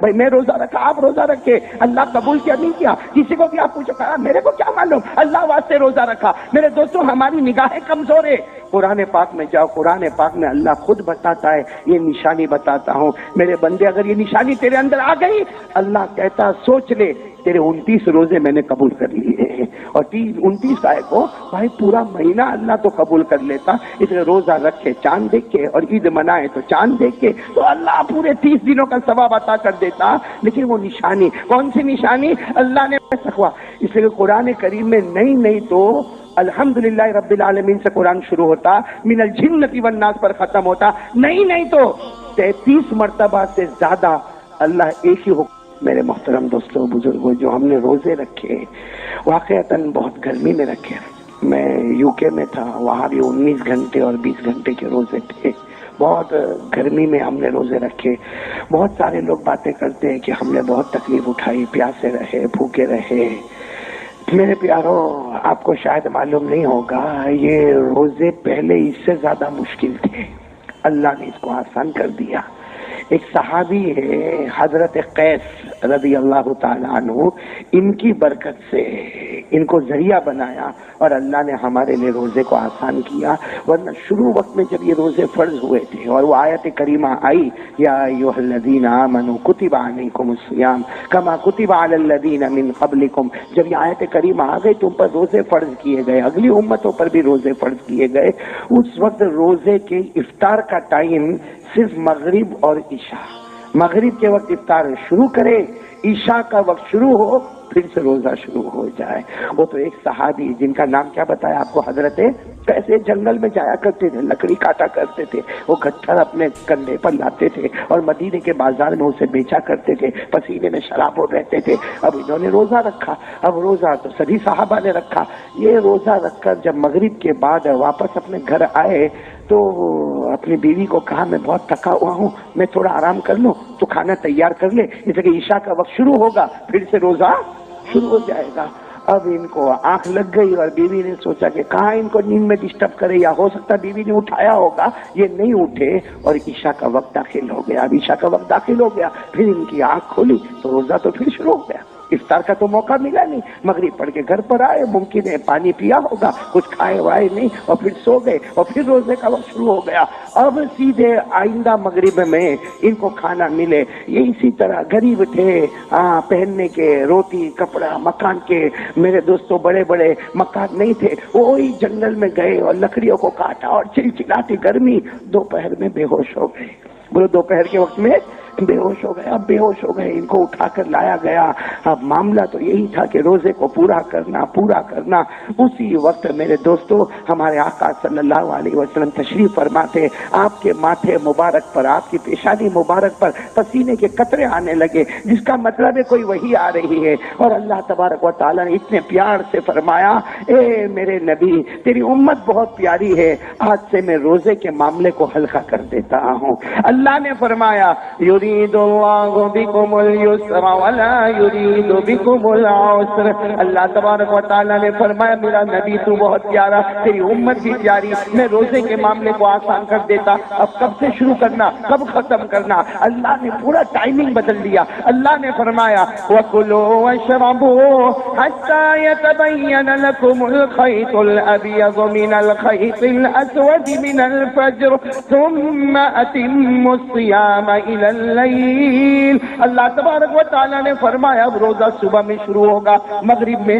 بھائی میں روزہ رکھا، آپ روزہ رکھے، اللہ قبول کیا نہیں کیا؟ کسی کو بھی آپ پوچھو، کہا میرے کو کیا معلوم، اللہ واسطے روزہ رکھا۔ میرے دوستوں ہماری نگاہیں کمزور ہے، قرآن پاک میں جاؤ، قرآن پاک میں اللہ خود بتاتا ہے، یہ نشانی بتاتا ہوں میرے بندے، اگر یہ نشانی تیرے اندر آ گئی، اللہ کہتا سوچ لے تیرے 29 روزے میں نے قبول کر لیے ہیں، اور 29 آئے کو بھائی پورا مہینہ اللہ تو قبول کر لیتا، اس لیے روزہ رکھے چاند دیکھ کے اور عید منائے تو چاند دیکھ کے، تو اللہ پورے 30 دنوں کا ثواب عطا کر دیتا۔ لیکن وہ نشانی کون سی نشانی؟ اللہ نے تقویٰ، اس لیے قرآن کریم میں نہیں تو الحمدللہ رب العالمین سے قرآن شروع ہوتا، من الجنۃ والناس پر ختم ہوتا، نہیں تو 33 مرتبہ سے زیادہ اللہ ایک ہی حکم۔ میرے محترم دوستوں بزرگوں، جو ہم نے روزے رکھے واقعتاً بہت گرمی میں رکھے، میں یو کے میں تھا، وہاں بھی 19 گھنٹے اور 20 گھنٹے کے روزے تھے، بہت گرمی میں ہم نے روزے رکھے۔ بہت سارے لوگ باتیں کرتے ہیں کہ ہم نے بہت تکلیف اٹھائی، پیاسے رہے، بھوکے رہے۔ میرے پیاروں، آپ کو شاید معلوم نہیں ہوگا، یہ روزے پہلے اس سے زیادہ مشکل تھے، اللہ نے اس کو آسان کر دیا۔ ایک صحابی ہے حضرت قیس رضی اللہ تعالیٰ عنہ، ان کی برکت سے ان کو ذریعہ بنایا اور اللہ نے ہمارے لیے روزے کو آسان کیا، ورنہ شروع وقت میں جب یہ روزے فرض ہوئے تھے اور وہ آیت کریمہ آئی، یا ایھا الذین آمنوا کتب علیکم الصیام کما کتب علی الذین من قبلکم، جب یہ آیت کریمہ آ گئی تو ان پر روزے فرض کیے گئے، اگلی امتوں پر بھی روزے فرض کیے گئے۔ اس وقت روزے کے افطار کا ٹائم صرف مغرب اور عشاء، مغرب کے وقت افطار شروع کرے، عشاء کا وقت شروع ہو، پھر سے روزہ شروع ہو جائے۔ وہ تو ایک صحابی جن کا نام کیا بتایا آپ کو، حضرت کیسے جنگل میں جایا کرتے تھے، لکڑی کاٹا کرتے تھے، وہ گٹھر اپنے کندھے پر لاتے تھے اور مدینے کے بازار میں اسے بیچا کرتے تھے، پسینے میں شراب ہو رہتے تھے۔ اب انہوں نے روزہ رکھا، اب روزہ تو سبھی صحابہ نے رکھا، یہ روزہ رکھ کر جب مغرب کے بعد واپس اپنے گھر آئے تو اپنی بیوی کو کہا میں بہت تھکا ہوا ہوں، میں تھوڑا آرام کر لوں، تو کھانا تیار کر لے، اس لیے عشاء کا وقت شروع ہوگا، پھر سے روزہ شروع ہو جائے گا۔ اب ان کو آنکھ لگ گئی اور بیوی نے سوچا کہ کہاں ان کو نیند میں ڈسٹرب کرے، یا ہو سکتا بیوی نے اٹھایا ہوگا، یہ نہیں اٹھے اور عشاء کا وقت داخل ہو گیا۔ اب عشاء کا وقت داخل ہو گیا، پھر ان کی آنکھ کھولی تو روزہ تو پھر شروع ہو گیا، افطار کا تو موقع ملا نہیں، مغرب پڑھ کے گھر پر آئے، ممکن ہے پانی پیا ہوگا، کچھ کھائے وائے نہیں، اور پھر سو گئے، اور پھر روزے کا وقت شروع ہو گیا۔ اب سیدھے آئندہ مغرب میں ان کو کھانا ملے، یہ اسی طرح غریب تھے، پہننے کے روٹی کپڑا مکان کے، میرے دوستوں بڑے بڑے مکان نہیں تھے، وہی جنگل میں گئے اور لکڑیوں کو کاٹا اور چلچلاتی گرمی، دوپہر میں بے ہوش ہو گئے۔ بولو دوپہر کے وقت میں بے ہوش ہو گئے، اب بے ہوش ہو گئے، ان کو اٹھا کر لایا گیا۔ اب معاملہ تو یہی تھا کہ روزے کو پورا کرنا۔ اسی وقت میرے دوستو ہمارے آقا صلی اللہ علیہ وسلم تشریف فرماتے، آپ کے ماتھے مبارک پر، آپ کی پیشانی مبارک پر پسینے کے قطرے آنے لگے، جس کا مطلب ہے کوئی وحی آ رہی ہے، اور اللہ تبارک و تعالیٰ نے اتنے پیار سے فرمایا، اے میرے نبی تیری امت بہت پیاری ہے، آج سے میں روزے کے معاملے کو ہلکا کر دیتا ہوں۔ اللہ نے فرمایا، یرید اللہ بکم اليسر ولا یرید بکم العسر، اللہ تبارک و تعالیٰ نے فرمایا میرا نبی تو بہت پیارا، تیری امت بھی پیاری، میں روزے کے معاملے کو آسان کر دیتا، اب کب سے شروع کرنا، کب ختم کرنا، اللہ نے پورا ٹائمنگ بدل دیا۔ اللہ نے فرمایا وَكُلُوا وَاشْرَبُوا حَتَّى يَتَبَيَّنَ لَكُمُ الْخَيْطُ الْأَبْيَضُ مِنَ الْخَيْطِ الْأَسْوَدِ مِنَ الْفَجْرِ ثُمَّ أَتِمُّوا الصِّيَامَ إِلَى اللَّيْلِ، اللہ تبارک و تعالیٰ نے فرمایا اب روزہ صبح میں شروع ہوگا، مغرب میں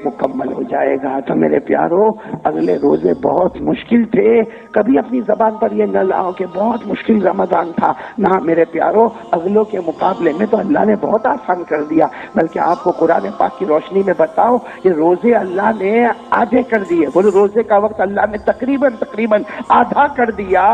مکمل ہو جائے گا۔ تو میرے پیارو، اگلے روزے بہت مشکل تھے، کبھی اپنی زبان پر یہ نہ لاؤ کہ بہت مشکل رمضان تھا، نہ میرے پیارو، اگلوں کے مقابلے میں تو اللہ نے بہت آسان کر دیا، بلکہ آپ کو قرآن پاک کی روشنی میں بتاؤ کہ روزے اللہ نے آدھے کر دیے، بولو روزے کا وقت اللہ نے تقریباً آدھا کر دیا۔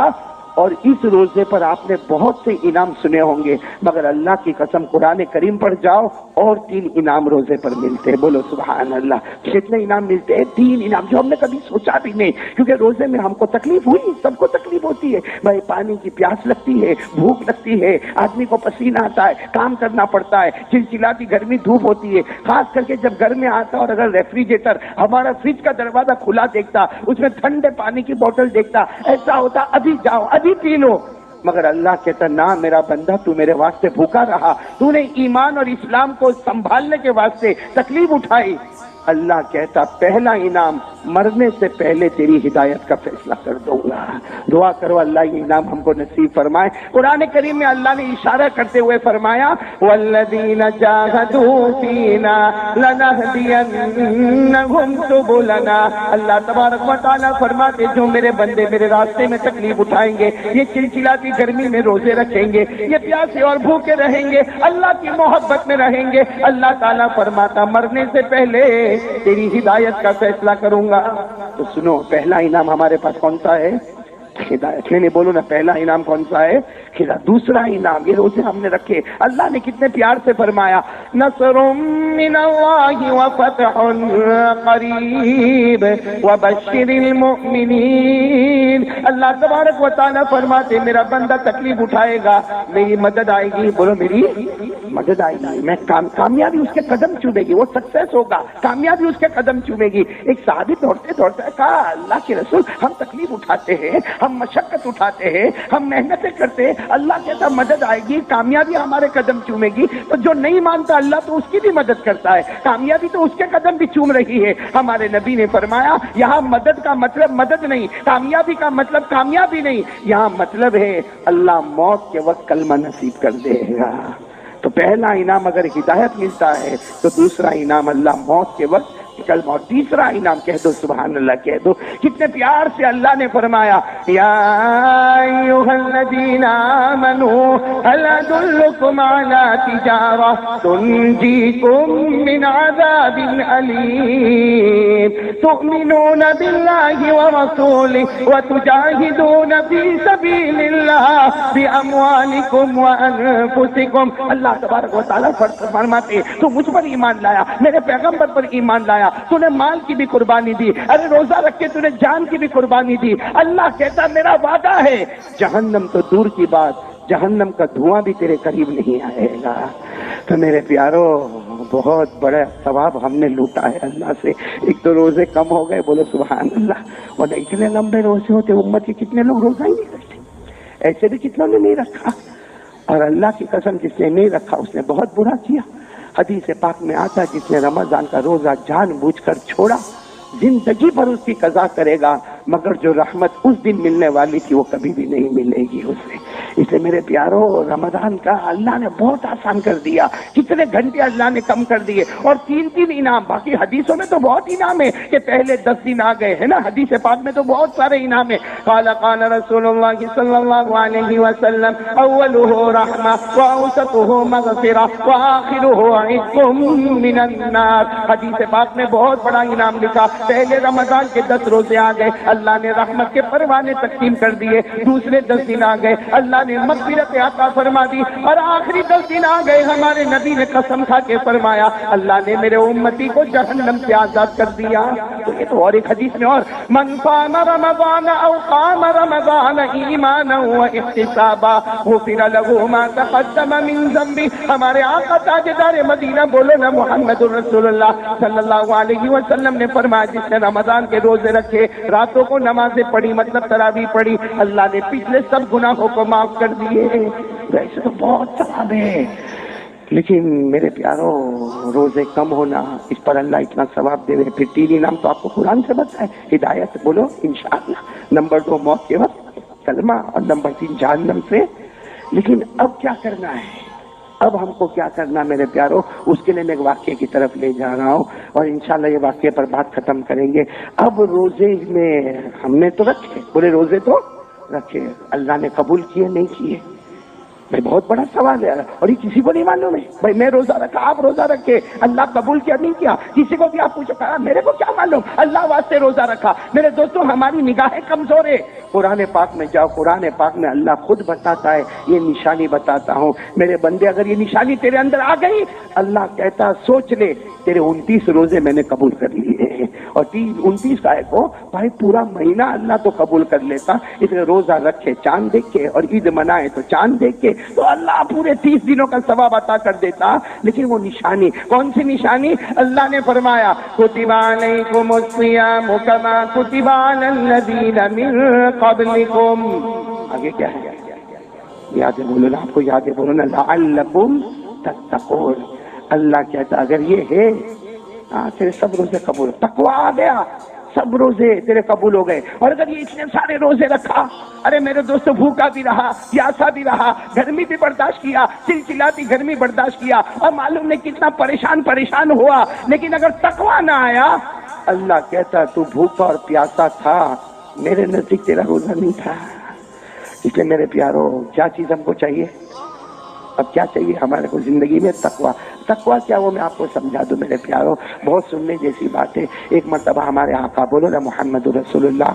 اور اس روزے پر آپ نے بہت سے انعام سنے ہوں گے، مگر اللہ کی قسم قرآن کریم پر جاؤ اور 3 انعام روزے پر ملتے ہیں، بولو سبحان اللہ۔ کتنے انعام ملتے ہیں؟ 3 انعام، جو ہم نے کبھی سوچا بھی نہیں، کیونکہ روزے میں ہم کو تکلیف ہوئی، سب کو تکلیف ہوتی ہے بھائی، پانی کی پیاس لگتی ہے، بھوک لگتی ہے، آدمی کو پسینہ آتا ہے، کام کرنا پڑتا ہے، چلچلاتی گرمی دھوپ ہوتی ہے، خاص کر کے جب گھر میں آتا اور اگر ریفریجریٹر ہمارا فریج کا دروازہ کھلا دیکھتا، اس میں ٹھنڈے پانی کی بوتل دیکھتا، ایسا ہوتا ابھی جاؤ ابھی پی لو، مگر اللہ کہتا نہ میرا بندہ تو میرے واسطے بھوکا رہا، تو نے ایمان اور اسلام کو سنبھالنے کے واسطے تکلیف اٹھائی، اللہ کہتا پہلا انعام مرنے سے پہلے تیری ہدایت کا فیصلہ کر دوں گا۔ دعا کرو اللہ یہ انعام ہم کو نصیب فرمائے۔ قرآن کریم میں اللہ نے اشارہ کرتے ہوئے فرمایا والذین جاہدوا فینا لنہدینہم سبلنا، اللہ تبارک و تعالیٰ فرماتے جو میرے بندے میرے راستے میں تکلیف اٹھائیں گے، یہ چلچلاتی گرمی میں روزے رکھیں گے، یہ پیاسے اور بھوکے رہیں گے، اللہ کی محبت میں رہیں گے، اللہ تعالیٰ فرماتا مرنے سے پہلے تیری ہدایت کا فیصلہ کروں گا۔ تو سنو پہلا انعام ہمارے پاس کون سا ہے؟ ہدایت۔ نہیں بولو نا پہلا انعام کون سا ہے؟ ہدایت۔ دوسرا انعام یہ روزے ہم نے رکھے، اللہ نے کتنے پیار سے فرمایا نصر من اللہ وفتح قریب وبشر المؤمنین، اللہ تبارک و تعالیٰ فرماتے میرا بندہ تکلیف اٹھائے گا میری مدد آئے گی، بولو میری مدد آئے گی، میں کامیابی اس کے قدم چومے گی، وہ سکسیس ہوگا، کامیابی اس کے قدم چومے گی۔ ایک صحابی دوڑتے دوڑتے کہا اللہ کے رسول ہم تکلیف اٹھاتے ہیں، ہم مشقت اٹھاتے ہیں، ہم محنتیں کرتے ہیں، اللہ کہتا مدد آئے گی، کامیابی ہمارے قدم چومے گی، تو جو نہیں مانتا اللہ تو اس کی بھی مدد کرتا ہے، کامیابی تو اس کے قدم بھی چوم رہی ہے۔ ہمارے نبی نے فرمایا یہاں مدد کا مطلب مدد نہیں، کامیابی کا مطلب کامیابی نہیں، یہاں مطلب ہے اللہ موت کے وقت کلمہ نصیب کر دے گا۔ تو پہلا انعام اگر ہدایت ملتا ہے تو دوسرا انعام اللہ موت کے وقت کلمہ، اور تیسرا انعام کہہ دو سبحان اللہ کہہ دو۔ کتنے پیار سے اللہ نے فرمایا یا ایھا الذین آمنوا هل ادلکم علی تجارہ تنجیکم من عذاب علیم تؤمنون باللہ ورسولہ وتجاہدون فی سبیل اللہ باموالکم وانفسکم۔ اللہ تبارک و تعالیٰ فرماتے تو مجھ پر ایمان لایا، میرے پیغمبر پر ایمان لایا، تو نے مال کی بھی قربانی دی، ارے روزہ رکھ کے تو نے جان کی بھی قربانی دی، اللہ کہتا میرا وعدہ ہے جہنم تو دور کی بات، جہنم کا دھواں بھی تیرے قریب نہیں آئے گا۔ تو میرے پیارو بہت بڑا ثواب ہم نے لوٹا ہے اللہ سے۔ ایک تو روزے کم ہو گئے، بولو سبحان اللہ، ورنہ اتنے لمبے روزے ہوتے امت کے کتنے لوگ روزہ ہی نہیں رکھتے، ایسے بھی کتنوں نے نہیں رکھا، اور اللہ کی قسم جس نے نہیں رکھا اس نے بہت برا کیا۔ حدیث پاک میں آتا ہے جس نے رمضان کا روزہ جان بوجھ کر چھوڑا زندگی بھر اس کی قضا کرے گا، مگر جو رحمت اس دن ملنے والی تھی وہ کبھی بھی نہیں ملے گی اسے۔ اس لیے میرے پیارو رمضان کا اللہ نے بہت آسان کر دیا، کتنے گھنٹے اللہ نے کم کر دیے، اور تین انعام۔ باقی حدیثوں میں تو بہت انعام ہے کہ پہلے 10 دن آ گئے ہے نا، حدیث پاک میں تو بہت سارے انعام ہیں۔ قال قال رسول اللہ صلی اللہ علیہ وسلم اولہ رحمہ واوسطہ مغفرہ وآخرہ عتق من النار۔ حدیث پاک میں بہت بڑا انعام لکھا، پہلے رمضان کے 10 روزے آ گئے، اللہ نے رحمت کے پروانے تقسیم کر دیے، دوسرے 10 دن آ گئے اللہ نے مغفرت عطا فرما دی، اور آخری 10 دن آ گئے ہمارے نبی نے قسم کھا کے فرمایا اللہ نے میرے امتی کو جہنم سے آزاد کر دیا۔ تو یہ تو اور ایک حدیث میں اور من قام رمضان او قام رمضان ایمانا واحتسابا غفر له ما تقدم من ذنبه۔ ہمارے آقا تاجدار مدینہ بولو نا محمد رسول اللہ صلی اللہ علیہ وسلم نے فرمایا جس نے رمضان کے روزے رکھے، راتوں کو نمازیں پڑھی مطلب تراویح پڑھی، اللہ نے پچھلے سب گناہوں کو معاف کر دیے۔ ویسے تو بہت ثواب ہے، لیکن میرے پیارو روزے کم ہونا اس پر اللہ اتنا ثواب دے رہے۔ پھر 3 انعام تو آپ کو قرآن سے بتائے، ہدایت بولو انشاءاللہ، نمبر 2 موت کے وقت کلمہ، اور نمبر 3 جہنم سے۔ لیکن اب کیا کرنا ہے، اب ہم کو کیا کرنا میرے پیارو، اس کے لیے میں ایک واقعے کی طرف لے جا رہا ہوں، اور انشاءاللہ یہ واقعے پر بات ختم کریں گے۔ اب روزے میں ہم نے تو رکھے، بولے روزے تو رکھے، اللہ نے قبول کیے نہیں کیے، بھائی بہت بڑا سوال ہے، اور یہ کسی کو نہیں معلوم ہے بھائی میں روزہ رکھا آپ روزہ رکھے، اللہ قبول کیا نہیں کیا، کسی کو بھی آپ پوچھو کہا میرے کو کیا معلوم، اللہ واسطے روزہ رکھا۔ میرے دوستوں ہماری نگاہیں کمزور ہے، قرآن پاک میں جاؤ، قرآن پاک میں اللہ خود بتاتا ہے، یہ نشانی بتاتا ہوں میرے بندے، اگر یہ نشانی تیرے اندر آ گئی اللہ کہتا سوچ لے تیرے 29 روزے میں نے قبول کر لیے ہیں، اور 29 کا کو بھائی پورا مہینہ اللہ تو قبول کر لیتا، اس لیے روزہ رکھے چاند دیکھ کے، اور عید منائے تو چاند دیکھ کے، تو اللہ پورے 30 دنوں کا ثواب عطا کر دیتا۔ لیکن وہ نشانی کون سی نشانی، اللہ نے فرمایا کتب علیکم الصیام کما کتب علی الذین من قبلکم، آگے کیا ہے یاد بولو نا، آپ کو یاد بولو نا، لعلکم تتقون. اللہ کہتا اگر یہ ہے تیرے سب روزے قبول، تقویٰ آ گیا، سب روزے تیرے قبول ہو گئے. اور اگر یہ اتنے سارے روزے رکھا، ارے میرے دوستو بھوکا بھی رہا، پیاسا بھی رہا، گرمی بھی برداشت کیا، چلچلاتی گرمی برداشت کیا، اور معلوم نہیں کتنا پریشان ہوا، لیکن اگر تقویٰ نہ آیا، اللہ کہتا تو بھوکا اور پیاسا تھا، میرے نزدیک تیرا روزہ نہیں تھا. اس لیے میرے پیارو، کیا چیز ہم کو چاہیے؟ اب کیا چاہیے ہمارے کو زندگی میں؟ تقویٰ. تقویٰ کیا وہ میں آپ کو سمجھا دوں میرے پیارو، بہت سننے جیسی بات ہے. ایک مرتبہ ہمارے آقا، بولو نا محمد رسول اللہ،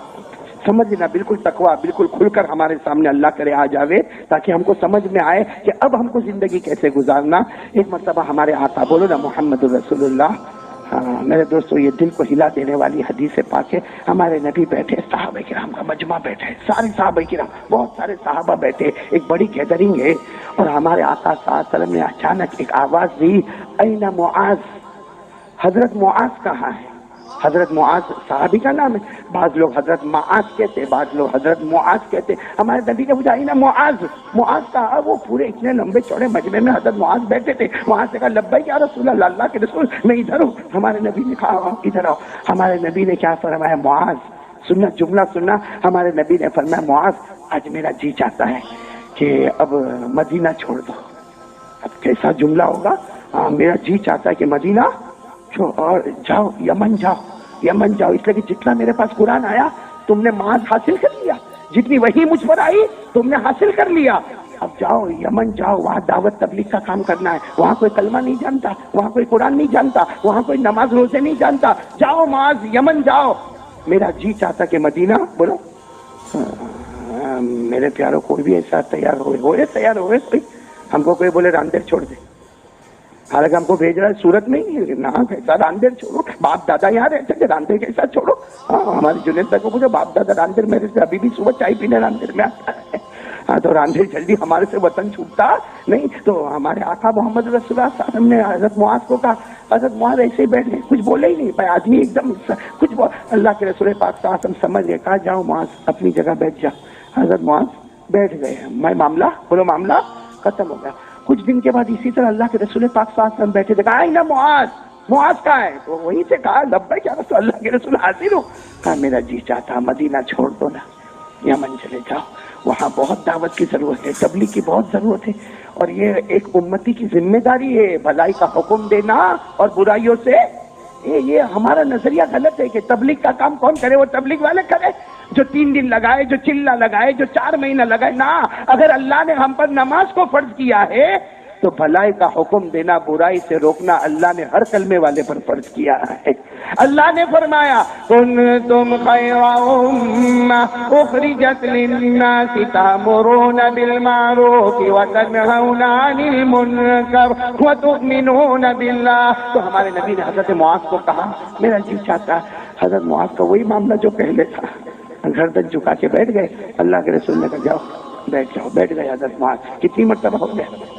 سمجھ لینا بالکل تقویٰ بالکل کھل کر ہمارے سامنے اللہ کرے آ جاوے، تاکہ ہم کو سمجھ میں آئے کہ اب ہم کو زندگی کیسے گزارنا. ایک مرتبہ ہمارے آقا، بولو نا محمد رسول اللہ. میرے دوستو یہ دل کو ہلا دینے والی حدیث پاک ہے. ہمارے نبی بیٹھے، صحابہ کرام کا مجمع بیٹھے، سارے صحابہ کرام، بہت سارے صحابہ بیٹھے، ایک بڑی گیدرنگ ہے. اور ہمارے آقا صلی اللہ علیہ وسلم نے اچانک ایک آواز دی، این معاذ، حضرت معاذ کہاں ہے؟ حضرت معاذ صحابی کا نام ہے، بعض لوگ حضرت معاذ کہتے، بعض لوگ حضرت معاذ کہتے. ہمارے نبی نے پوچھا نا معاذ، معاذ کہا؟ وہ پورے اتنے لمبے چوڑے مجمع میں حضرت معاذ بیٹھے تھے. وہاں سے کہا لبیک یا رسول اللہ، اللہ کے رسول میں ادھر ہوں. ہمارے نبی نے کہا ادھر آؤ. ہمارے نبی نے کیا فرمایا؟ معاذ، سننا جملہ سننا. ہمارے نبی نے فرمایا معاذ، آج میرا جی چاہتا ہے کہ اب مدینہ چھوڑ دو. اب کیسا جملہ ہوگا؟ میرا جی چاہتا ہے کہ مدینہ اور جاؤ، یمن جاؤ، یمن جاؤ. اس لیے کہ جتنا میرے پاس قرآن آیا تم نے معاذ حاصل کر لیا، جتنی وحی مجھ پر آئی تم نے حاصل کر لیا. اب جاؤ یمن جاؤ، وہاں دعوت تبلیغ کا کام کرنا ہے. وہاں کوئی کلمہ نہیں جانتا، وہاں کوئی قرآن نہیں جانتا، وہاں کوئی نماز روزے نہیں جانتا. جاؤ معاذ، یمن جاؤ. میرا جی چاہتا کہ مدینہ، بولو میرے پیاروں، کوئی بھی ایسا تیار ہوئے تیار ہوئے کوئی ہم کو کوئی بولے راندیر چھوڑ دے. حالانکہ ہم کو بھیج رہا ہے صورت میں ہی، نہ کیسا راندیر چھوڑو، باپ دادا یہاں رہتے تھے، راندیر کیسا چھوڑو. ہمارے جنید بھائی کو پوچھو، باپ دادا راندیر میرے سے ابھی بھی صبح چائے پینے راندیر میں آتا ہے. تو راندیر جلدی ہمارے سے وطن چھوٹتا نہیں. تو ہمارے آقا محمد رسول اللہ صلی اللہ علیہ وسلم نے حضرت معاذ کو کہا، حضرت معاذ ایسے ہی بیٹھ گئے، کچھ بولے ہی نہیں. بھائی آدمی ایک دم کچھ اللہ کے رسول پاک صلی اللہ علیہ وسلم سمجھ گئے، کہا جاؤ معاذ اپنی جگہ بیٹھ جا. حضرت معاذ بیٹھ گئے. میں معاملہ بولو، معاملہ ختم ہو گیا. کچھ دن کے بعد اسی طرح اللہ کے رسول پاک صلی اللہ علیہ وسلم بیٹھے تھے، کہا نا معاذ، معاذ کہاں ہے؟ تو وہیں سے کہا لبیک یا رسول اللہ، کے رسول حاضر ہو. کہا میرا جی چاہتا مدینہ چھوڑ دو نا، یمن چلے جاؤ، وہاں بہت دعوت کی ضرورت ہے، تبلیغ کی بہت ضرورت ہے. اور یہ ایک امتی کی ذمہ داری ہے بھلائی کا حکم دینا اور برائیوں سے. یہ ہمارا نظریہ غلط ہے کہ تبلیغ کا کام کون کرے؟ وہ تبلیغ والے کرے جو 3 دن لگائے، جو چلہ لگائے، جو 4 مہینہ لگائے. نہ، اگر اللہ نے ہم پر نماز کو فرض کیا ہے تو بھلائی کا حکم دینا، برائی سے روکنا اللہ نے ہر کلمے والے پر فرض کیا ہے. اللہ نے فرمایا کنتم خیر امہ اخرجت للناس تأمرون بالمعروف وتنہون عن المنکر وتؤمنون باللہ. تو ہمارے نبی نے حضرت معاذ کو کہا میرا جی چاہتا. حضرت معاذ کا وہی معاملہ جو پہلے تھا، گردن جھکا کے بیٹھ گئے. اللہ کے رسول نے کہا جاؤ بیٹھ جاؤ. بیٹھ گئے حضرت معاذ. کتنی مرتبہ ہو گیا؟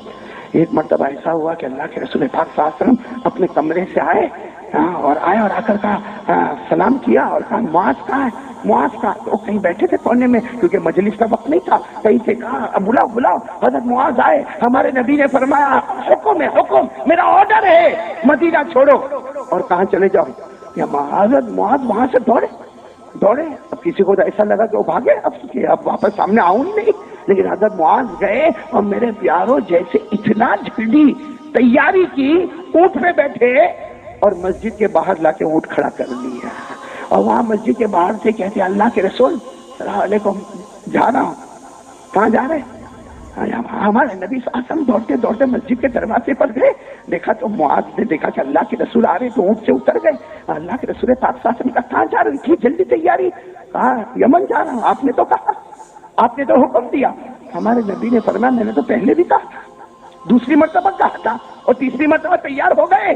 ایک مرتبہ ایسا ہوا کہ اللہ کے رسول پاک صلی اللہ علیہ وسلم اپنے کمرے سے آئے اور آ کر کہا، سلام کیا اور کہا معاذ کہاں ہے؟ معاذ کا تو کہیں بیٹھے تھے کونے میں، کیونکہ مجلس کا وقت نہیں تھا. کہیں سے کہا بلاؤ. حضرت معاذ آئے. ہمارے نبی نے فرمایا حکم ہے، حکم، میرا آرڈر ہے، مدینہ چھوڑو. اور کہاں چلے جاؤ؟ یا حضرت معاذ وہاں سے دوڑے. اب کسی کو تو ایسا لگا کہ وہ بھاگے، اب واپس سامنے آؤں ہی نہیں. لیکن حضرت معاذ گئے اور میرے پیاروں جیسے اتنا جلدی تیاری کی، اونٹ پہ بیٹھے اور مسجد کے باہر لا کے اونٹ کھڑا کر لیا. اور وہاں مسجد کے باہر سے کہتے اللہ کے رسول السلام علیکم، جا رہا ہوں. کہاں جا رہے؟ ہمارے نبی صلی اللہ علیہ وسلم دوڑتے دوڑتے مسجد کے دروازے پر گئے. دیکھا تو معاذ نے دیکھا کہ اللہ کے رسول آ رہے تو اونٹ سے اتر گئے. اللہ کے رسول پاک صلی اللہ علیہ وسلم کہا کہاں جا رہے؟ اتنی جلدی تیاری؟ کہا یمن جا رہا ہوں. آپ نے تو کہا، آپ نے تو حکم دیا. ہمارے نبی نے فرمایا میں نے تو پہلے بھی کہا تھا، دوسری مرتبہ کہا تھا اور تیسری مرتبہ تیار ہو گئے.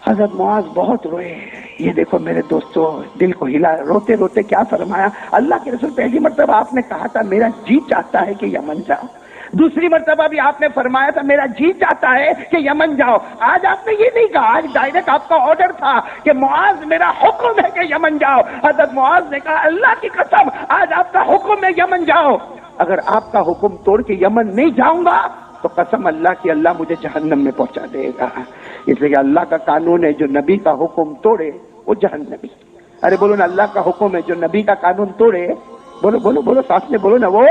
حضرت معاذ بہت روئے. یہ دیکھو میرے دوستو، دل کو ہلا. روتے روتے کیا فرمایا؟ اللہ کے رسول پہلی مرتبہ آپ نے کہا تھا میرا جی چاہتا ہے کہ یمن جاؤ. دوسری مرتبہ بھی آپ نے فرمایا تھا میرا جی چاہتا ہے کہ یمن جاؤ. آج آپ نے یہ نہیں کہا، آج ڈائریکٹ آپ کا آرڈر تھا کہ معاذ میرا حکم ہے کہ یمن جاؤ. حضرت معاذ نے کہا اللہ کی قسم آج آپ کا حکم ہے یمن جاؤ. اگر آپ کا حکم توڑ کے یمن نہیں جاؤں گا تو قسم اللہ کی اللہ مجھے جہنم میں پہنچا دے گا. اس لیے کہ اللہ کا قانون ہے جو نبی کا حکم توڑے وہ جہنمی. ارے بولو نا, اللہ کا حکم ہے جو نبی کا قانون توڑے, بولو بولو بولو ساتھ میں بولو نا, وہ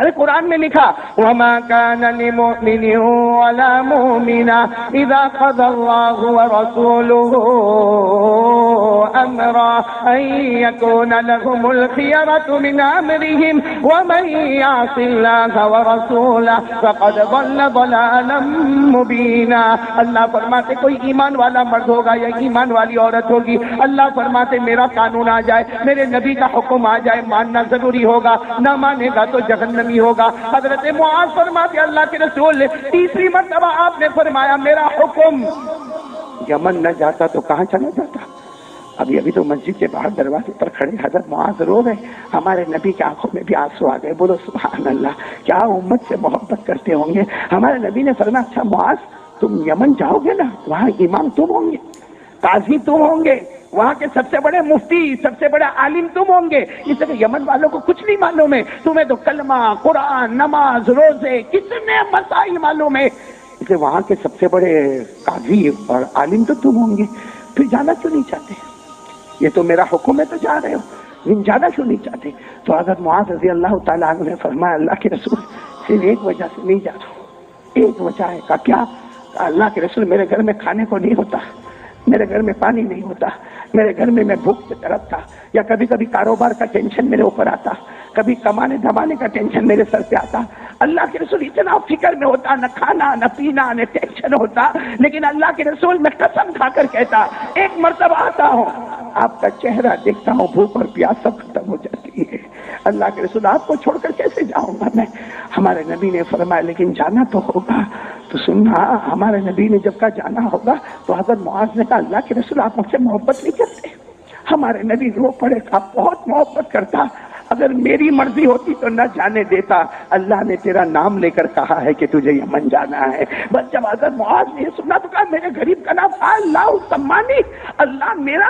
ارے قرآن میں لکھا وَمَا كَانَ لِمُؤْمِنٍ وَلَا مُؤْمِنَةٍ إِذَا قَضَى اللَّهُ وَرَسُولُهُ أَمْرًا أَن يَكُونَ لَهُمُ الْخِيَرَةُ مِنْ أَمْرِهِمْ وَمَن يَعْصِ اللَّهَ وَرَسُولَهُ فَقَدْ ضَلَّ ضَلَالًا مُبِينًا. اللہ فرماتے کوئی ایمان والا مرد ہوگا یا ایمان والی عورت ہوگی, اللہ فرماتے میرا قانون آ جائے, میرے نبی کا حکم آ جائے, ماننا ضروری ہوگا, نہ مانے گا تو جہنم ہوگا. حضرت معاذ فرماتے اللہ کے رسول نے تیسری مرتبہ آپ نے فرمایا میرا حکم یمن نہ جاتا تو کہاں چلا جاتا. ابھی تو مسجد کے باہر دروازے پر کھڑے حضرت معاذ رو رہے, ہمارے نبی کی آنکھوں میں بھی آنسو آ گئے. بولو سبحان اللہ, کیا امت سے محبت کرتے ہوں گے. ہمارے نبی نے فرمایا اچھا معاذ تم یمن جاؤ گے نا, وہاں امام تم ہوں گے, قاضی تم ہوں گے, وہاں کے سب سے بڑے مفتی, سب سے بڑے عالم تم ہوں گے. اس لیے یمن والوں کو کچھ نہیں معلوم ہے, تمہیں تو کلمہ, قرآن, نماز, روزے, کتنے مسائل معلوم ہے. اس لیے وہاں کے سب سے بڑے قاضی اور عالم تو تم ہوں گے, پھر جانا کیوں نہیں چاہتے؟ یہ تو میرا حکم ہے تو جا رہے ہو, لیکن جانا کیوں نہیں چاہتے؟ تو حضرت معاذ رضی اللہ تعالیٰ عنہ نے فرمایا اللہ کے رسول صرف ایک وجہ سے نہیں جا رہا ہوں. ایک وجہ ہے. کہا کیا؟ اللہ کے رسول میرے گھر میں کھانے کو نہیں ہوتا, میرے گھر میں پانی نہیں ہوتا, میرے گھر میں بھوک سے تڑپتا, یا کبھی کبھی کاروبار کا ٹینشن میرے اوپر آتا, کبھی کمانے دھمانے کا ٹینشن میرے سر پہ آتا. اللہ کے رسول اتنا فکر میں ہوتا, نہ کھانا نہ پینا نہ ٹینشن ہوتا, لیکن اللہ کے رسول میں قسم کھا کر کہتا ایک مرتبہ آتا ہوں, آپ کا چہرہ دیکھتا ہوں, بھوک اور پیاس سب ختم ہو جاتی ہے. اللہ کے رسول آپ کو چھوڑ کر کیسے جاؤں گا میں؟ ہمارے نبی نے فرمایا لیکن جانا تو ہوگا. تو سننا, ہمارے نبی نے جب کہا جانا ہوگا تو حضرت معاذ نے کہا اللہ کے رسول آپ مجھ سے محبت نہیں کرتے؟ ہمارے نبی رو پڑے, آپ بہت محبت کرتا, اگر میری مرضی ہوتی تو نہ جانے دیتا. اللہ نے تیرا نام لے کر کہا ہے کہ تجھے یمن جانا ہے. بس جب حضرت معاذ نے سنا تو کہا میرے غریب کا نام اللہ سمانی, اللہ میرا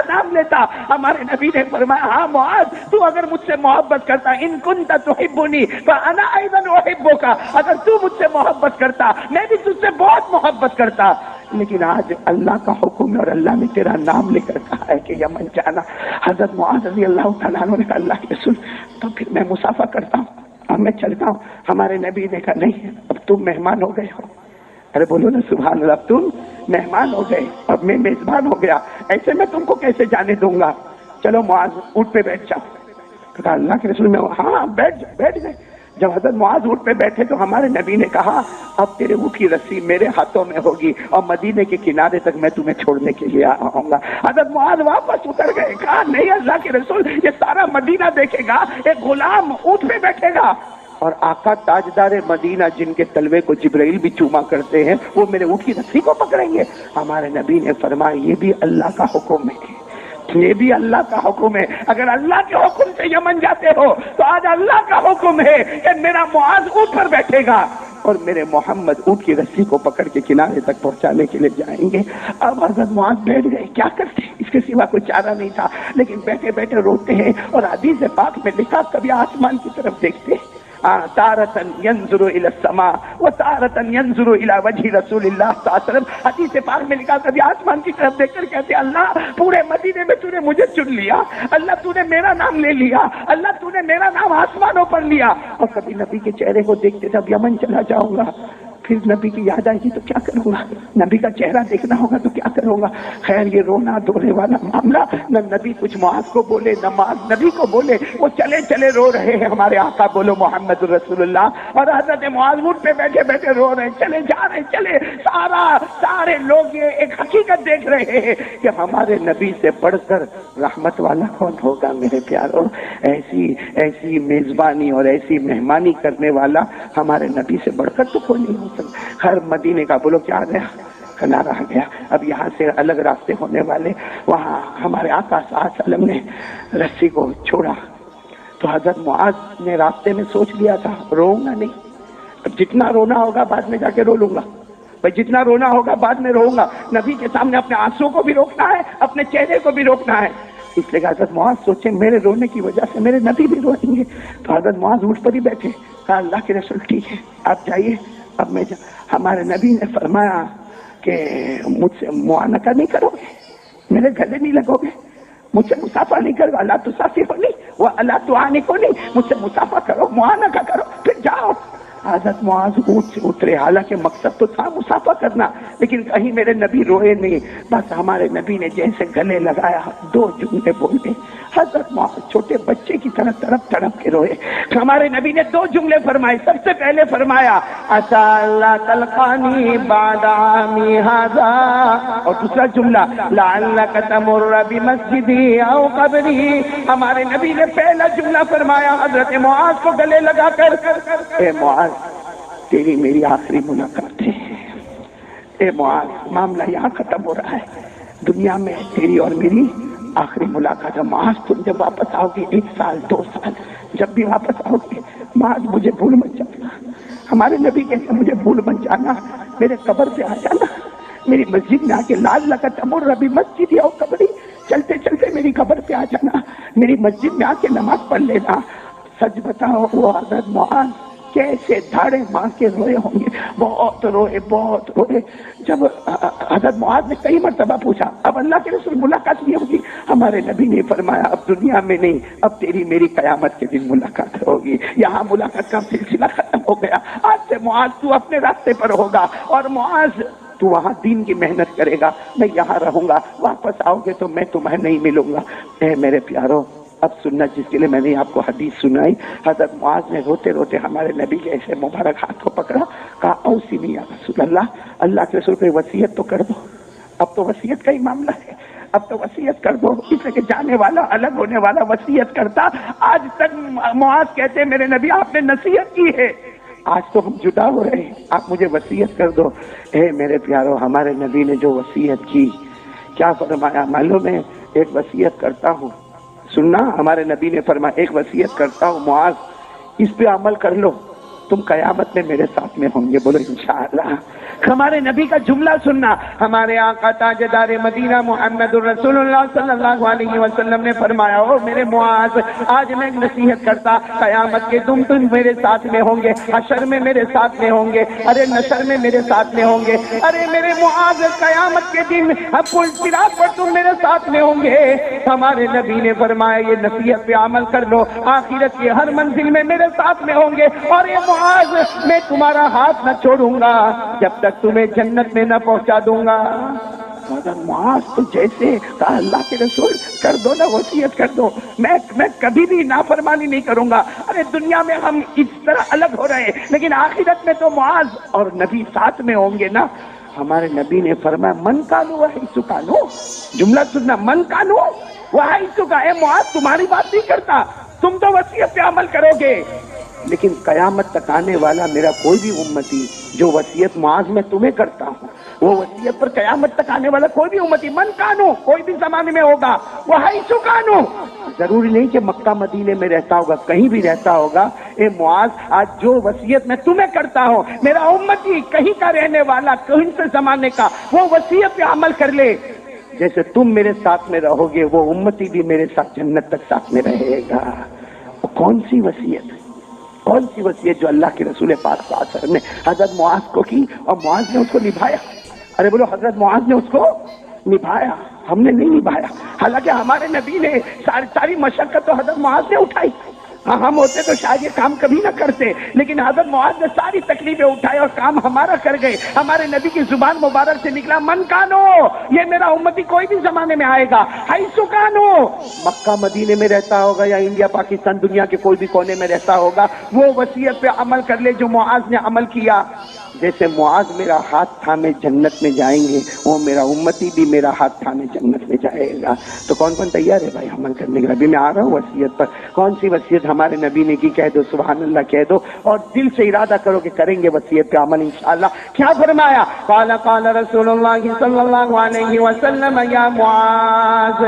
نام لیتا. ہمارے نبی نے فرمایا ہاں معاذ تو اگر مجھ سے محبت کرتا, ان کنت تحبنی فانا ایضا احبک, اگر تو مجھ سے محبت کرتا میں بھی تجھ سے بہت محبت کرتا. لیکن آج اللہ کا حکم ہے اور اللہ نے تیرا نام لے کر کہا ہے کہ یمن جانا. حضرت معاذ رضی اللہ تعالیٰ عنہ نے کہا اللہ کے رسول تو پھر میں مسافر کرتا ہوں اور میں چلتا ہوں. ہمارے نبی نے کہا نہیں, اب تم مہمان ہو گئے ہو. ارے بولو نا سبحان اللہ, اب تم مہمان ہو گئے, اب میں میزبان ہو گیا, ایسے میں تم کو کیسے جانے دوں گا. چلو معاذ اونٹ پہ بیٹھ جاؤ. کہا اللہ کے رسول میں ہاں بیٹھ گئے. جب حضرت معاذ اونٹ پہ بیٹھے تو ہمارے نبی نے کہا اب تیرے اونٹ کی رسی میرے ہاتھوں میں ہوگی اور مدینے کے کنارے تک میں تمہیں چھوڑنے کے لیے آؤں گا. حضرت معاذ واپس اتر گئے. کہا نہیں اللہ کے رسول یہ سارا مدینہ دیکھے گا, ایک غلام اونٹ پہ بیٹھے گا اور آقا تاجدار مدینہ جن کے تلوے کو جبرائیل بھی چوما کرتے ہیں وہ میرے اونٹ کی رسی کو پکڑیں گے. ہمارے نبی نے فرمایا یہ بھی اللہ کا حکم ہے, یہ بھی اللہ کا حکم ہے. اگر اللہ کے حکم سے یمن جاتے ہو تو آج اللہ کا حکم ہے کہ میرا معاذ اونٹ پر بیٹھے گا اور میرے محمد اونٹ کی رسی کو پکڑ کے کنارے تک پہنچانے کے لیے جائیں گے. اب حضرت معاذ بیٹھ گئے, کیا کرتے, اس کے سوا کوئی چارہ نہیں تھا, لیکن بیٹھے بیٹھے روتے ہیں. اور حدیث پاک میں لکھا کبھی آسمان کی طرف دیکھتے تارتن ينظر الى السماء وتارتن ينظر الى وجه رسول اللہ صلی اللہ علیہ وسلم. حدیث پاک میں لکھا کبھی آسمان کی طرف دیکھ کر کہتے اللہ پورے مدینے میں تو نے مجھے چن لیا, اللہ تو نے میرا نام لے لیا, اللہ تو نے میرا نام آسمانوں پر لیا. اور کبھی نبی کے چہرے کو دیکھتے جب یمن چلا جاؤں گا پھر نبی کی یاد آئے گی تو کیا کروں گا, نبی کا چہرہ دیکھنا ہوگا تو کیا کروں گا. خیر یہ رونا دھونے والا معاملہ, نہ نبی کچھ معاذ کو بولے نہ معاذ نبی کو بولے, وہ چلے چلے رو رہے ہیں. ہمارے آقا بولو محمد رسول اللہ, اور حضرت معاذ اونٹ پہ بیٹھے بیٹھے رو رہے ہیں, چلے جا رہے چلے. سارے لوگ یہ ایک حقیقت دیکھ رہے ہیں کہ ہمارے نبی سے بڑھ کر رحمت والا کون ہوگا. میرے پیاروں, ایسی میزبانی اور ایسی مہمانی کرنے والا ہمارے نبی سے بڑھ کر تو کوئی نہیں ہو. ہر مدینے کا بولو کیا گیا, کنارہ آ گیا. اب یہاں سے الگ راستے ہونے والے, وہاں ہمارے آقا صلی اللہ علیہ وسلم نے رسی کو چھوڑا تو حضرت معاذ نے راستے میں سوچ لیا تھا روؤں گا نہیں, اب جتنا رونا ہوگا بعد میں جا کے رو لوں گا. بھائی جتنا رونا ہوگا بعد میں روؤں گا. نبی کے سامنے اپنے آنسو کو بھی روکنا ہے, اپنے چہرے کو بھی روکنا ہے. اس لیے حضرت معاذ سوچے میرے رونے کی وجہ سے میرے نبی بھی روئیں گے، تو حضرت معاذ اٹھ پر ہی بیٹھے، کہا اللہ کے رسول ٹھیک ہے آپ جائیے، اب میں ہمارے نبی نے فرمایا کہ مجھ سے معانقہ نہیں کرو گے، میرے گلے نہیں لگو گے، مجھ سے مسافہ نہیں کرو، اللہ تصافحونی وہ اللہ تعانقونی، مجھ سے مسافہ کرو، معانقہ کرو، پھر جاؤ۔ حضرت معاذ اونٹ سے اترے، حالانکہ مقصد تو تھا مسافہ کرنا، لیکن کہیں میرے نبی روئے نہیں، بس ہمارے نبی نے جیسے گلے لگایا 2 جملے بولے، حضرت معاذ چھوٹے بچے کی طرح تڑپ تڑپ کے روئے۔ ہمارے نبی نے 2 جملے فرمائے، سب سے پہلے فرمایا عسى اللہ تلقانی بعد عامی ھذا، اور دوسرا جملہ لعلک تمر بمسجدی او قبری۔ ہمارے نبی نے پہلا جملہ فرمایا حضرت معاذ کو گلے لگا کر، اے معاذ تیری میری آخری ملاقات ہے، اے معاذ معاملہ یہاں ختم ہو رہا ہے، دنیا میں تیری اور میری آخری ملاقات ہے۔ معاذ تم جب واپس آؤ گے 1 سال 2 سال جب بھی واپس آؤ گے، معاذ مجھے بھول مت جانا۔ ہمارے نبی کہتے ہیں مجھے بھول مت جانا، میرے قبر پہ آ جانا، میری مسجد میں آ کے لعلک تمر بمسجدی او قبری، چلتے چلتے میری قبر پہ آ جانا، میری مسجد میں آ کے نماز پڑھ لینا۔ سچ بتاؤ وہ حضرت معاذ کیسے دھاڑے مار کے روئے ہوں گے، بہت روئے بہت روئے۔ جب حضرت معاذ نے کئی مرتبہ پوچھا اب اللہ کے رسول ملاقات نہیں ہوگی، ہمارے نبی نے فرمایا اب دنیا میں نہیں، اب تیری میری قیامت کے دن ملاقات ہوگی، یہاں ملاقات کا سلسلہ ختم ہو گیا، آج سے معاذ تو اپنے راستے پر ہوگا، اور معاذ تو وہاں دین کی محنت کرے گا، میں یہاں رہوں گا، واپس آؤ گے تو میں تمہیں نہیں ملوں گا۔ اے میرے پیارو اب سننا، جس کے لیے میں نے آپ کو حدیث سنائی، حضرت معاذ نے روتے روتے ہمارے نبی کے ایسے مبارک ہاتھ کو پکڑا، کہا اوصنی یا رسول اللہ، اللہ کے رسول کو وصیت تو کر دو، اب تو وصیت کا ہی معاملہ ہے، اب تو وصیت کر دو۔ اس لیے کہ جانے والا الگ ہونے والا وصیت کرتا، آج تک معاذ کہتے ہیں میرے نبی آپ نے نصیحت کی ہے، آج تو ہم جدا ہو رہے ہیں، آپ مجھے وصیت کر دو۔ اے میرے پیارو ہمارے نبی نے جو وصیت کی کیا فرمایا معلوم ہے؟ ایک وصیت کرتا ہوں، سننا، ہمارے نبی نے فرمایا ایک وصیت کرتا ہوں معاذ، اس پہ عمل کر لو، تم قیامت میں میرے ساتھ میں ہوں گے، بولو انشاءاللہ۔ ہمارے نبی کا جملہ سننا، ہمارے آقا تاجدار مدینہ محمد الرسول اللہ صلی اللہ علیہ وسلم نے فرمایا او میرے معاذ، آج میں ایک نصیحت کرتا، قیامت کے تم میرے ساتھ میں ہوں گے، حشر میں میرے ساتھ میں ہوں گے، ارے نشر میں میرے ساتھ میں ہوں گے، ارے میرے معاذ قیامت کے دن اب پل صراط پر تم میرے ساتھ میں ہوں گے۔ ہمارے نبی نے فرمایا یہ نصیحت پہ عمل کر لو، آخرت کی ہر منزل میں میرے ساتھ میں ہوں گے، اور یہ معاذ میں تمہارا ہاتھ نہ چھوڑوں گا جب تک تمہیں جنت میں نہ پہنچا دوں گا۔ حضرت معاذ تو جیسے کہا اللہ کے رسول کر دو نا، وصیت کر دو، میں کبھی بھی نافرمانی نہیں کروں گا۔ ارے دنیا میں ہم اس طرح الگ ہو رہے ہیں، لیکن آخرت میں تو معاذ اور نبی ساتھ میں ہوں گے نا۔ ہمارے نبی نے فرمایا من کانو وحیث کانو، جملہ سننا، من کانو وحیث کا، اے معاذ تمہاری بات نہیں کرتا، تم تو وصیت پہ عمل کرو گے، لیکن قیامت تک آنے والا میرا کوئی بھی امتی جو وصیت معاذ میں تمہیں کرتا ہوں، وہ وصیت پر قیامت تک آنے والا کوئی بھی امتی من کانو، کوئی بھی زمانے میں ہوگا، وہ حیث کانو، ضروری نہیں کہ مکہ مدینے میں رہتا ہوگا، کہیں بھی رہتا ہوگا، اے معاذ آج جو وصیت میں تمہیں کرتا ہوں، میرا امتی کہیں کا رہنے والا، کہیں سے زمانے کا، وہ وصیت پہ عمل کر لے، جیسے تم میرے ساتھ میں رہو گے وہ امتی بھی میرے ساتھ جنت تک ساتھ میں رہے گا۔ وہ کون سی وصیت، کون سی وصیت جو اللہ کے رسول پاک صلی اللہ علیہ وسلم نے حضرت معاذ کو کی، اور معاذ نے اس کو نبھایا۔ ارے بولو حضرت معاذ نے اس کو نبھایا، ہم نے نہیں نبھایا، حالانکہ ہمارے نبی نے ساری مشقت تو حضرت معاذ نے اٹھائی، ہم ہوتے تو شاید یہ کام کبھی نہ کرتے، لیکن حضرت معاذ نے ساری تکلیفیں اٹھائی اور کام ہمارا کر گئے۔ ہمارے نبی کی زبان مبارک سے نکلا من کانو، یہ میرا امتی کوئی بھی زمانے میں آئے گا، حیث کانو، مکہ مدینے میں رہتا ہوگا یا انڈیا پاکستان دنیا کے کوئی بھی کونے میں رہتا ہوگا، وہ وصیت پہ عمل کر لے جو معاذ نے عمل کیا۔ جیسے معاذ میرا ہاتھ تھامے جنت میں جائیں گے، وہ میرا امتی بھی میرا ہاتھ تھامے جنت میں جائے گا۔ تو کون کون تیار ہے بھائی عمل کرنے کے لیے؟ ابھی میں آ رہا ہوں وصیت پر، کون سی وصیت ہمارے نبی نے کی کہہ دو، سبحان اللہ کہہ دو، اور دل سے ارادہ کرو کہ کریں گے وصیت پہ عمل انشاءاللہ۔ کیا فرمایا؟ قال قال رسول اللہ صلی اللہ علیہ وسلم یا معاذ،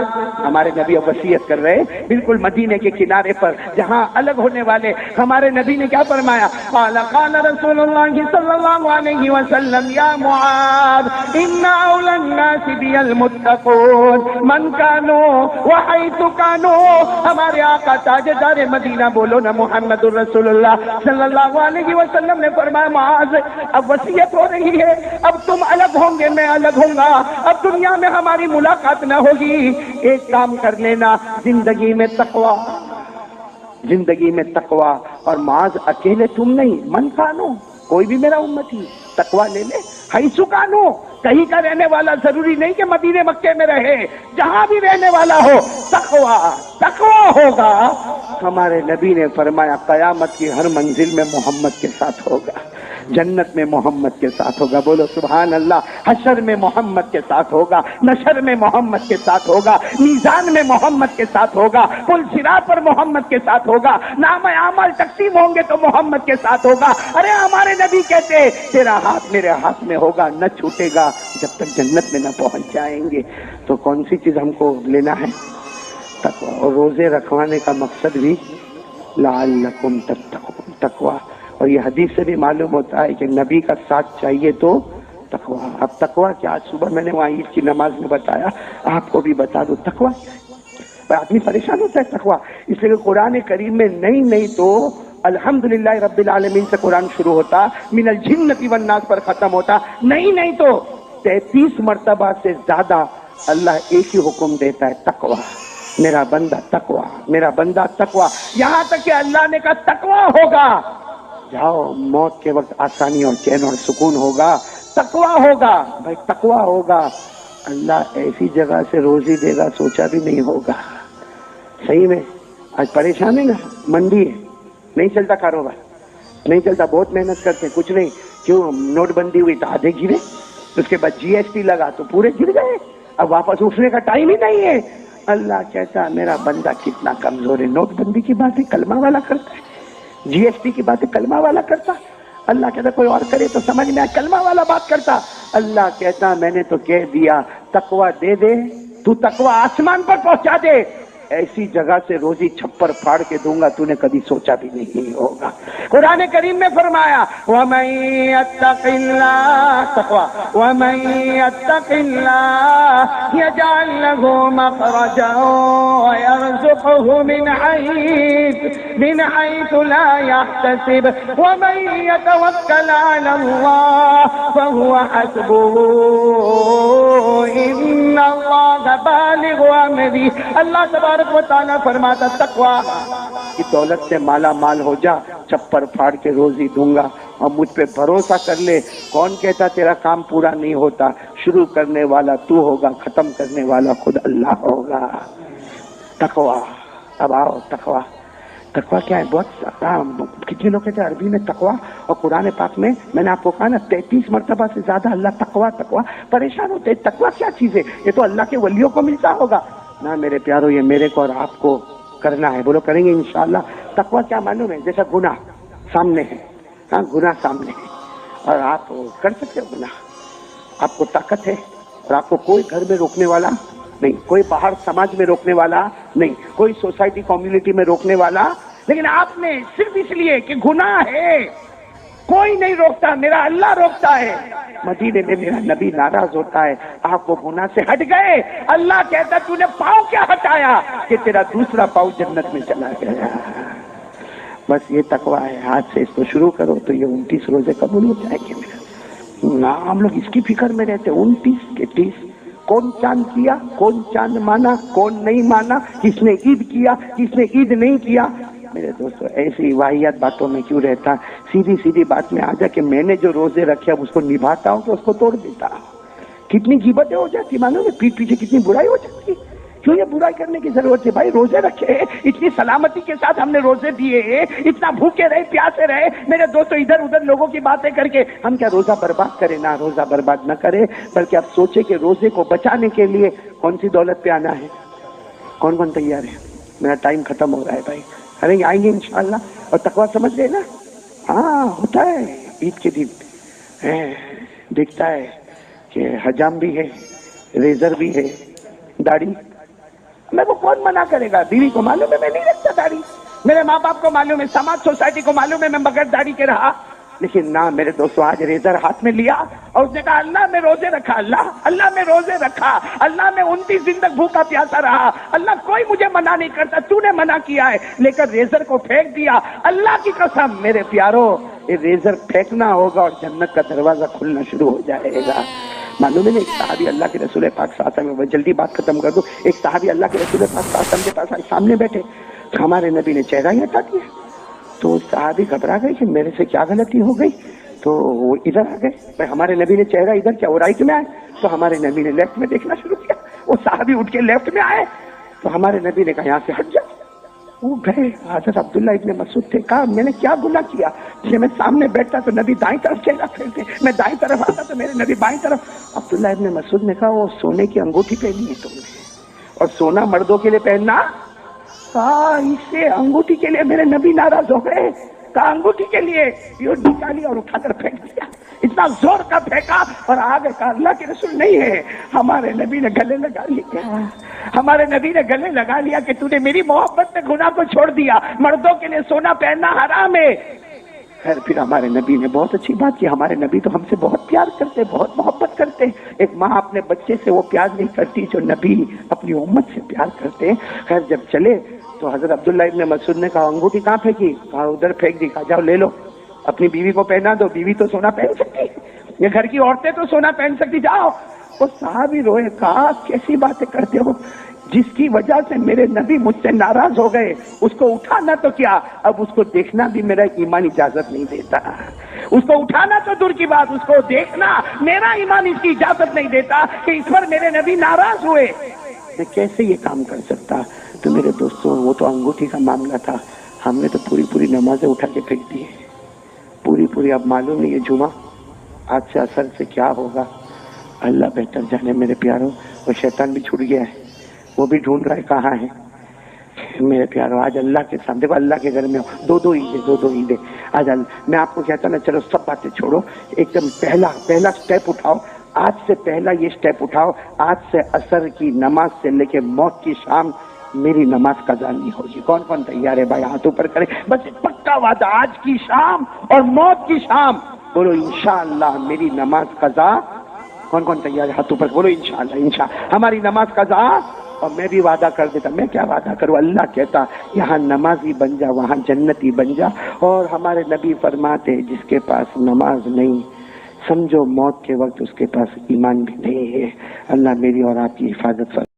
ہمارے نبی اب وصیت کر رہے بالکل مدینے کے کنارے پر جہاں الگ ہونے والے، ہمارے نبی نے کیا فرمایا؟ قال قال رسول اللہ صلی اللہ اللہ علیہ وسلم یا معاذ ان اولى الناس بی المتقون من کانوا وحیث کانوا. ہمارے آقا تاجدار مدینہ بولو نا محمد الرسول اللہ صلی اللہ علیہ وسلم نے فرمایا معاذ اب وصیت ہو رہی ہے، اب تم الگ ہوں گے میں الگ ہوں گا، اب دنیا میں ہماری ملاقات نہ ہوگی، ایک کام کر لینا زندگی میں تقوی، زندگی میں تقوی. اور معاذ اکیلے تم نہیں، من کانو کوئی بھی میرا امتی تقوی لے لے، حیث کانو کہیں کا رہنے والا ضروری نہیں کہ مدینے مکے میں رہے، جہاں بھی رہنے والا ہو تقوی تقوی ہوگا. ہمارے نبی نے فرمایا قیامت کی ہر منزل میں محمد کے ساتھ ہوگا، جنت میں محمد کے ساتھ ہوگا، بولو سبحان اللہ. حشر میں محمد کے ساتھ ہوگا، نشر میں محمد کے ساتھ ہوگا، میزان میں محمد کے ساتھ ہوگا، پل صراط پر محمد کے ساتھ ہوگا، نام اعمال تقسیم ہوں گے تو محمد کے ساتھ ہوگا. ارے ہمارے نبی کہتے تیرا ہاتھ میرے ہاتھ میں ہوگا، نہ چھوٹے گا جب تک جنت میں نہ پہنچ جائیں گے. تو کون سی چیز ہم کو لینا ہے؟ تقوی. اور روزے رکھوانے کا مقصد بھی لعلکم تتقون، تقوی. اور یہ حدیث سے بھی معلوم ہوتا ہے کہ نبی کا ساتھ چاہیے تو تقوی. اب تقوی کیا؟ آج صبح میں نے وہاں عید کی نماز میں بتایا، آپ کو بھی بتا دو تقوی. آدمی پریشان ہوتا ہے تقوی اس لیے کہ قرآن کریم میں نہیں تو الحمدللہ رب العالمین سے قرآن شروع ہوتا، من الجنۃ والناس پر ختم ہوتا، نہیں تو 33 مرتبہ سے زیادہ اللہ ایک ہی حکم دیتا ہے تقوی. میرا بندہ تقوی، میرا بندہ تقوی. یہاں تک کہ اللہ نے کہا تقوی ہوگا، جاؤ موت کے وقت آسانی اور چین اور سکون ہوگا، تقوی ہوگا. بھائی تقوی ہوگا، اللہ ایسی جگہ سے روزی دے گا سوچا بھی نہیں ہوگا. صحیح میں آج پریشان ہے نا، منڈی ہے، نہیں چلتا کاروبار، نہیں چلتا، بہت محنت کرتے کچھ نہیں. کیوں؟ نوٹ بندی ہوئی تو آدھے گرے، اس کے بعد جی ایس ٹی لگا تو پورے گر گئے، اب واپس اٹھنے کا ٹائم ہی نہیں ہے. اللہ کہتا میرا بندہ کتنا کمزور ہے. نوٹ بندی کی باتیں کلمہ والا کرتا ہے، جی ایس ٹی کی باتیں کلمہ والا کرتا. اللہ کہتا کوئی اور کرے تو سمجھ میں آئے، کلمہ والا بات کرتا. اللہ کہتا میں نے تو کہہ دیا تقوی دے دے، تو تقوی آسمان پر پہنچا دے، ایسی جگہ سے روزی چھپر پھاڑ کے دوں گا تو نے کبھی سوچا بھی نہیں ہوگا. قرآن کریم میں فرمایا وَمَن يَتَّقِ اللَّهَ تقوی وَمَن يَتَّقِ اللَّهَ يَجْعَل لَّهُ مَخْرَجًا وَيَرْزُقْهُ مِنْ حَيْثُ لَا يَحْتَسِبُ وَمَن يَتَوَكَّلْ عَلَى اللَّهِ فَهُوَ حَسْبُهُ إِنَّ اللَّهَ بَالِغُ أَمْرِهِ. اللہ تبارک و تعالیٰ فرماتا تقوی کی دولت سے مالا مال ہو جا، چھپر پھاڑ کے روزی دوں گا، اور مجھ پہ بھروسہ کر لے. کون کہتا تیرا کام پورا نہیں ہوتا؟ شروع کرنے والا تو ہوگا، ختم کرنے والا خود اللہ ہوگا. تقوی. اب آؤ تقوی. تقوی کیا ہے؟ بہت کتنے لوگ کہتے ہیں عربی میں تقوی، اور قرآن پاک میں نے آپ کو کہا نا 33 مرتبہ سے زیادہ اللہ تقوی. پریشان ہوتے تقوی کیا چیز ہے؟ یہ تو اللہ کے ولیوں کو ملتا ہوگا. نہ میرے پیارو، یہ میرے کو اور آپ کو کرنا ہے. بولو کریں گے انشاءاللہ. تقوی کیا معلوم ہے؟ جیسا گناہ سامنے ہے، ہاں گناہ سامنے ہے اور آپ کر سکتے ہو گناہ، آپ کو طاقت ہے اور آپ کو کوئی گھر میں روکنے والا نہیں، کوئی باہر سماج میں روکنے والا نہیں، کوئی سوسائٹی کمیونٹی میں روکنے والا. لیکن آپ نے صرف اس لیے کہ گناہ ہے کوئی نہیں روکتا، میرا اللہ روکتا ہے. مدینے میں میرا نبی ناراض ہوتا ہے، آپ وہ گناہ سے ہٹ گئے. اللہ کہتا تو نے پاؤں کیا ہٹایا کہ تیرا دوسرا پاؤں جنت میں چلا گیا. بس یہ تقوی ہے. آج سے اس کو شروع کرو تو یہ 29 روزے قبول ہو جائیں گے. میرا ہم لوگ اس کی فکر میں رہتے 29 کے 30 کون چاند کیا، کون چاند مانا، کون نہیں مانا، کس نے عید کیا، کس نے عید نہیں کیا. میرے دوستو ایسی واحد باتوں میں کیوں رہتا؟ سیدھی بات میں آ جا کہ میں نے جو روزے رکھے اب اس کو نبھاتا ہوں تو اس کو توڑ دیتا ہوں. کتنی غیبتیں ہو جاتی معلوم ہے، پیٹ پیچھے کتنی برائی ہو جاتی. کیوں یہ برائی کرنے کی ضرورت ہے؟ بھائی روزے رکھے، اتنی سلامتی کے ساتھ ہم نے روزے دیے، اتنا بھوکے رہے پیاسے رہے. میرے دوستو ادھر ادھر لوگوں کی باتیں کر کے ہم کیا روزہ برباد کریں؟ نہ روزہ برباد نہ کرے، بلکہ اب سوچے کہ روزے کو بچانے کے لیے کون سی دولت پہ آنا ہے. کون تیار ہے؟ میرا ٹائم ختم ہو رہا ہے بھائی. ارے آئیں گے انشاءاللہ. اور تقوی سمجھ گئے نا؟ ہاں ہوتا ہے عید کے دن دیکھتا ہے کہ حجام بھی ہے، ریزر بھی ہے، داڑھی. میں کو کون منع کرے گا؟ بیوی کو معلوم ہے میں نہیں رکھتا داڑھی، میرے ماں باپ کو معلوم ہے، سماج سوسائٹی کو معلوم ہے میں بغیر داڑھی کے رہا. لیکن نہ میرے دوستوں، آج ریزر ہاتھ میں لیا اور اس نے کہا اللہ میں روزے رکھا، اللہ میں روزے رکھا، اللہ میں 29 دن تک بھوکا پیاسا رہا، اللہ کوئی مجھے منع نہیں کرتا، تو نے منع کیا ہے، لے کر ریزر کو پھینک دیا۔ اللہ کی قسم میرے پیارو، یہ ریزر پھینکنا ہوگا اور جنت کا دروازہ کھلنا شروع ہو جائے گا۔ معلوم ہے نا، ایک صحابی اللہ کے رسول پاک صلی اللہ علیہ وسلم، جلدی بات ختم کر دوں، ایک صحابی اللہ کے رسول پاک صلی اللہ علیہ وسلم کے پاس سامنے بیٹھے، ہمارے نبی نے چہرہ ہی ہٹا دیا، تو صحابی گھبرا گئی کہ میرے سے کیا غلطی ہو گئی، تو وہ ادھر آ گئے، ہمارے نبی نے چہرہ ادھر کیا، وہ رائٹ میں آئے، تو ہمارے نبی نے لیفٹ میں دیکھنا شروع کیا، وہ صحابی اٹھ کے لیفٹ میں آئے، تو ہمارے نبی نے کہا یہاں سے ہٹ جا، وہ گئے۔ حضرت عبداللہ ابن مسعود تھے، کہا میں نے کیا گناہ کیا، کہ میں سامنے بیٹھتا تو نبی دائیں طرف چہرہ پھیرتے، میں دائیں طرف آتا تو میرے نبی بائیں طرف۔ عبداللہ ابن مسعود نے کہا وہ سونے کی انگوٹھی پہنی ہے تم نے، اور سونا مردوں کے لیے پہننا، کہا اس سے انگوٹھی کے لیے میرے نبی ناراض ہو گئے، کہا انگوٹھی کے لیے، یہ نکالی اور اٹھا کر پھینک دیا، اتنا زور کا پھینکا اور آگے کہا اللہ کے رسول نہیں ہے۔ ہمارے نبی نے گلے لگا لیا، ہمارے نبی نے گلے لگا لیا کہ تو نے میری محبت میں گناہ کو چھوڑ دیا، مردوں کے لیے سونا پہننا حرام ہے۔ خیر پھر ہمارے نبی نے بہت اچھی بات کی، ہمارے نبی تو ہم سے بہت پیار کرتے، بہت محبت کرتے، ایک ماں اپنے بچے سے وہ پیار نہیں کرتی جو نبی اپنی امت سے پیار کرتے۔ خیر جب چلے تو حضرت عبداللہ ابن مسعود نے کہا انگوٹھی کہاں پھینکی، کہا ادھر پھینک دی، کہا جاؤ لے لو، اپنی بیوی کو پہنا دو، بیوی تو سونا پہن سکتی، یہ گھر کی عورتیں تو سونا پہن سکتی، جاؤ۔ وہ صحابی روئے، کہا کیسی باتیں کرتے ہو، جس کی وجہ سے میرے نبی مجھ سے ناراض ہو گئے، اس کو اٹھانا تو کیا، اب اس کو دیکھنا بھی میرا ایمان اجازت نہیں دیتا، اس کو اٹھانا تو دور کی بات، اس کو دیکھنا میرا ایمان اس کی اجازت نہیں دیتا کہ اس پر میرے نبی ناراض ہوئے، میں کیسے یہ کام کر سکتا۔ تو میرے دوستوں وہ تو انگوٹھی کا معاملہ تھا، ہم نے تو پوری نمازیں اٹھا کے پھینک دی پوری۔ اب معلوم نہیں یہ جمعہ آج سے اثر سے کیا ہوگا، اللہ بہتر جانے میرے پیاروں، اور شیطان بھی چھوٹ گیا ہے، وہ بھی ڈھونڈ رہا ہے کہاں ہے میرے پیاروں۔ آج اللہ کے سامنے، دیکھو اللہ کے گھر میں دو عیدیں آج میں آپ کو کہتا نا، چلو سب باتیں چھوڑو، ایک دم پہلا سٹیپ اٹھاؤ، آج سے پہلا یہ سٹیپ اٹھاؤ، آج سے عصر کی نماز سے لے کے موت کی شام میری نماز قضا نہیں ہوگی۔ کون تیار ہے بھائی، ہاتھ اوپر کرے، بس پکا وعدہ، آج کی شام اور موت کی شام بولو انشاءاللہ میری نماز قضا۔ کون تیار ہے، ہاتھ اوپر بولو انشاءاللہ ہماری نماز قضا۔ اور میں بھی وعدہ کر دیتا، میں کیا وعدہ کروں، اللہ کہتا یہاں نمازی بن جا، وہاں جنتی بن جا، اور ہمارے نبی فرماتے جس کے پاس نماز نہیں سمجھو موت کے وقت اس کے پاس ایمان بھی نہیں ہے۔ اللہ میری اور آپ کی حفاظت فرمائے۔